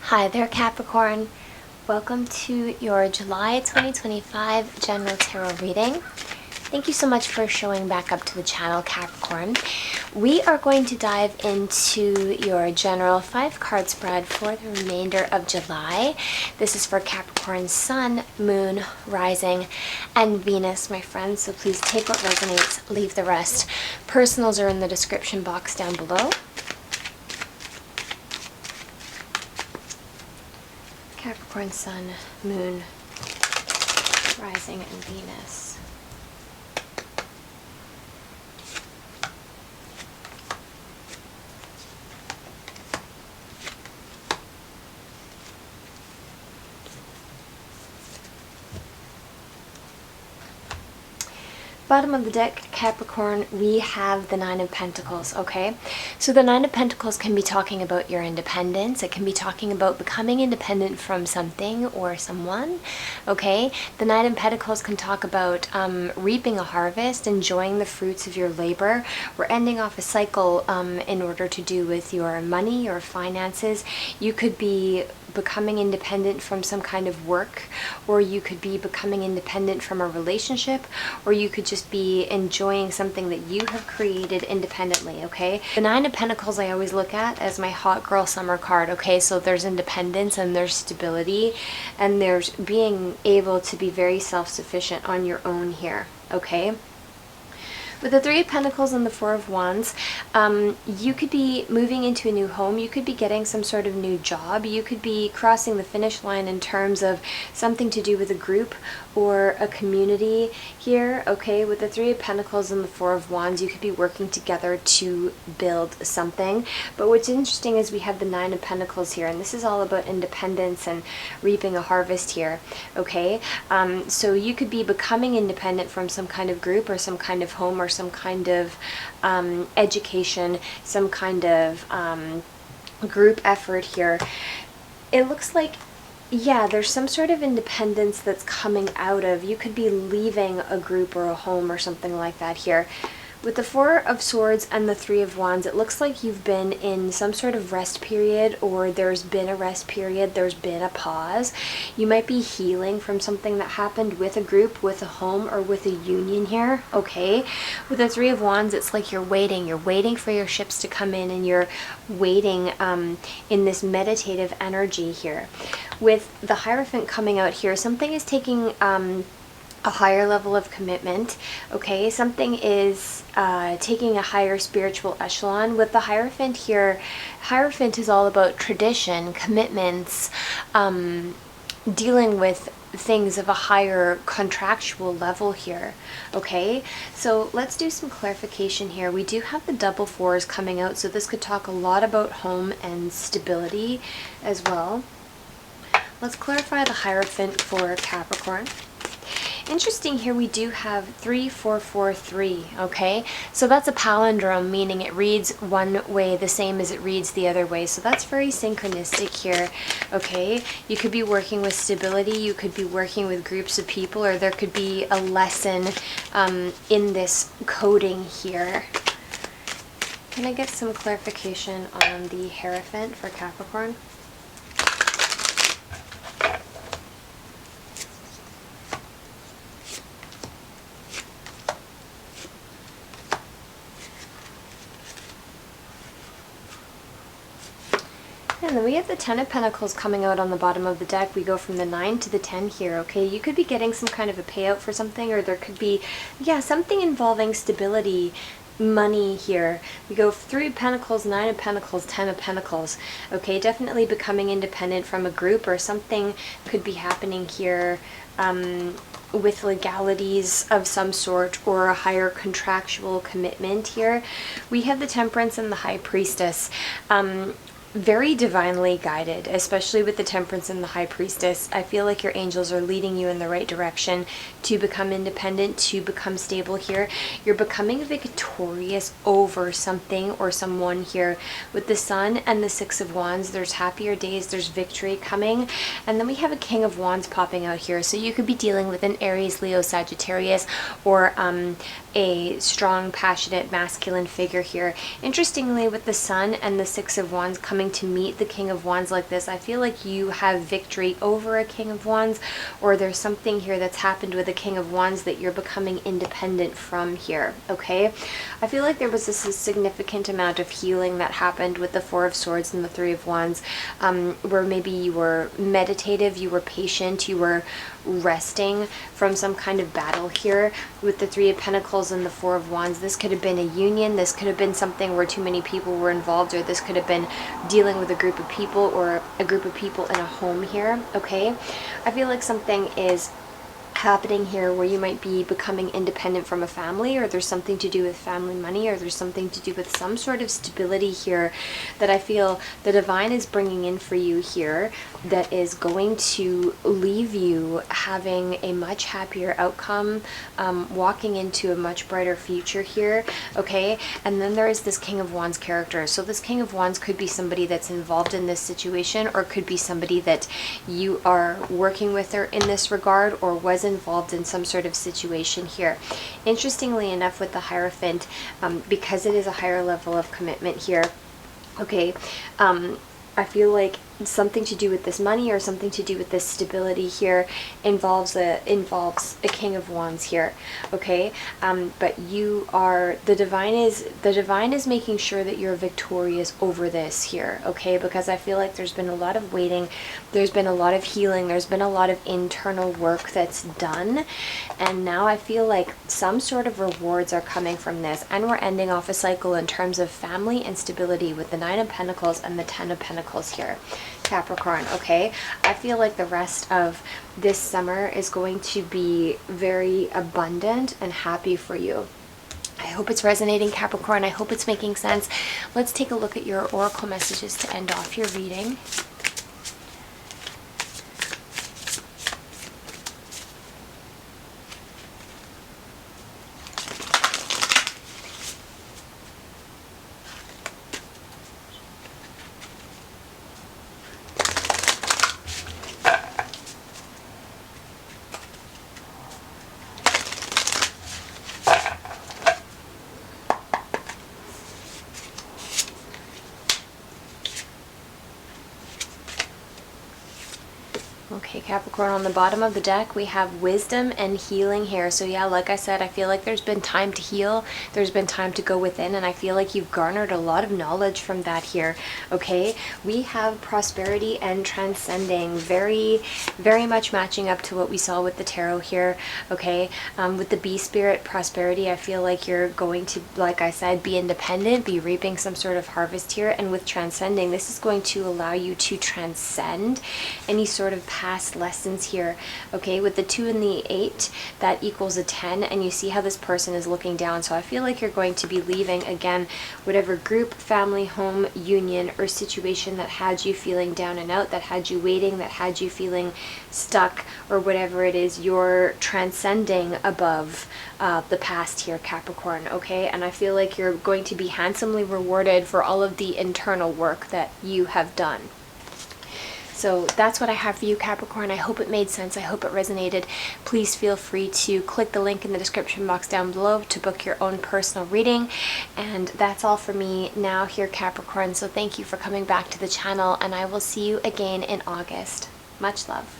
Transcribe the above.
Hi there, Capricorn. Welcome to your July 2025 General Tarot reading. Thank you so much for showing back up to the channel, Capricorn. We are going to dive into your general 5-card spread for the remainder of July. This is for Capricorn Sun, Moon, Rising, and Venus, my friends. So please take what resonates, leave the rest. Personals are in the description box down below. Capricorn Sun, Moon, Rising, and Venus. Bottom of the deck, Capricorn, we have the Nine of Pentacles, okay? So the Nine of Pentacles can be talking about your independence. It can be talking about becoming independent from something or someone, okay? The Nine of Pentacles can talk about reaping a harvest, enjoying the fruits of your labor. We're ending off a cycle in order to do with your money, your finances. You could be becoming independent from some kind of work, or you could be becoming independent from a relationship, or you could just be enjoying something that you have created independently, okay? The Nine of Pentacles I always look at as my hot girl summer card, okay? So there's independence and there's stability and there's being able to be very self-sufficient on your own here, okay? With the Three of Pentacles and the Four of Wands, you could be moving into a new home. You could be getting some sort of new job. You could be crossing the finish line in terms of something to do with a group or a community here, okay? With the Three of Pentacles and the Four of Wands, you could be working together to build something. But what's interesting is we have the Nine of Pentacles here, and this is all about independence and reaping a harvest here, okay? So you could be becoming independent from some kind of group or some kind of home or some kind of education, some kind of group effort here. It looks like, yeah, there's some sort of independence that's coming out of, you could be leaving a group or a home or something like that here. With the Four of Swords and the Three of Wands, it looks like you've been in some sort of rest period, or there's been a rest period, there's been a pause. You might be healing from something that happened with a group, with a home, or with a union here, okay? With the Three of Wands, it's like you're waiting for your ships to come in, and you're waiting in this meditative energy here. With the Hierophant coming out here, something is taking a higher level of commitment, okay? Something is taking a higher spiritual echelon. With the Hierophant here, Hierophant is all about tradition, commitments, dealing with things of a higher contractual level here, okay? So let's do some clarification here. We do have the double fours coming out, so this could talk a lot about home and stability as well. Let's clarify the Hierophant for Capricorn. Interesting here, we do have 3443, okay? So that's a palindrome, meaning it reads one way the same as it reads the other way. So that's very synchronistic here, okay? You could be working with stability, you could be working with groups of people, or there could be a lesson in this coding here. Can I get some clarification on the Hierophant for Capricorn? And then we have the Ten of Pentacles coming out on the bottom of the deck. We go from the 9 to the 10 here, okay? You could be getting some kind of a payout for something, or there could be, yeah, something involving stability, money here. We go Three of Pentacles, Nine of Pentacles, 10 of Pentacles, okay? Definitely becoming independent from a group, or something could be happening here with legalities of some sort, or a higher contractual commitment here. We have the Temperance and the High Priestess. Very divinely guided, especially with the Temperance and the High Priestess. I feel like your angels are leading you in the right direction to become independent, to become stable here. You're becoming victorious over something or someone here. With the Sun and the Six of Wands, there's happier days, there's victory coming. And then we have a King of Wands popping out here. So you could be dealing with an Aries, Leo, Sagittarius, or a strong, passionate, masculine figure here. Interestingly, with the Sun and the Six of Wands coming coming to meet the King of Wands like this, I feel like you have victory over a King of Wands, or there's something here that's happened with the King of Wands that you're becoming independent from here, okay? I feel like there was this significant amount of healing that happened with the Four of Swords and the Three of Wands, where maybe you were meditative, you were patient, you were resting from some kind of battle here. With the Three of Pentacles and the Four of Wands, this could have been a union, this could have been something where too many people were involved, or this could have been dealing with a group of people, or a group of people in a home here, okay? I feel like something is happening here where you might be becoming independent from a family, or there's something to do with family money, or there's something to do with some sort of stability here that I feel the divine is bringing in for you here, that is going to leave you having a much happier outcome, walking into a much brighter future here, okay? And then there is this King of Wands character. So this King of Wands could be somebody that's involved in this situation, or could be somebody that you are working with her in this regard, or was involved in some sort of situation here. Interestingly enough, with the Hierophant, because it is a higher level of commitment here, okay, I feel like something to do with this money, or something to do with this stability here, involves a King of Wands here, okay? But you are, the divine is making sure that you're victorious over this here, okay? Because I feel like there's been a lot of waiting, there's been a lot of healing, there's been a lot of internal work that's done, and now I feel like some sort of rewards are coming from this, and we're ending off a cycle in terms of family and stability with the Nine of Pentacles and the Ten of Pentacles here, Capricorn, okay? I feel like the rest of this summer is going to be very abundant and happy for you. I hope it's resonating, Capricorn. I hope it's making sense. Let's take a look at your oracle messages to end off your reading. Okay, Capricorn, on the bottom of the deck, we have wisdom and healing here. So yeah, like I said, I feel like there's been time to heal. There's been time to go within, and I feel like you've garnered a lot of knowledge from that here, okay? We have prosperity and transcending, very, very much matching up to what we saw with the tarot here, okay? With the bee spirit, prosperity, I feel like you're going to, like I said, be independent, be reaping some sort of harvest here. And with transcending, this is going to allow you to transcend any sort of past lessons here, okay? With the 2 and the 8, that equals a 10, and you see how this person is looking down. So I feel like you're going to be leaving, again, whatever group, family, home, union, or situation that had you feeling down and out, that had you waiting, that had you feeling stuck, or whatever it is, you're transcending above the past here, Capricorn, okay? And I feel like you're going to be handsomely rewarded for all of the internal work that you have done. So that's what I have for you, Capricorn. I hope it made sense. I hope it resonated. Please feel free to click the link in the description box down below to book your own personal reading. And that's all for me now here, Capricorn. So thank you for coming back to the channel, and I will see you again in August. Much love.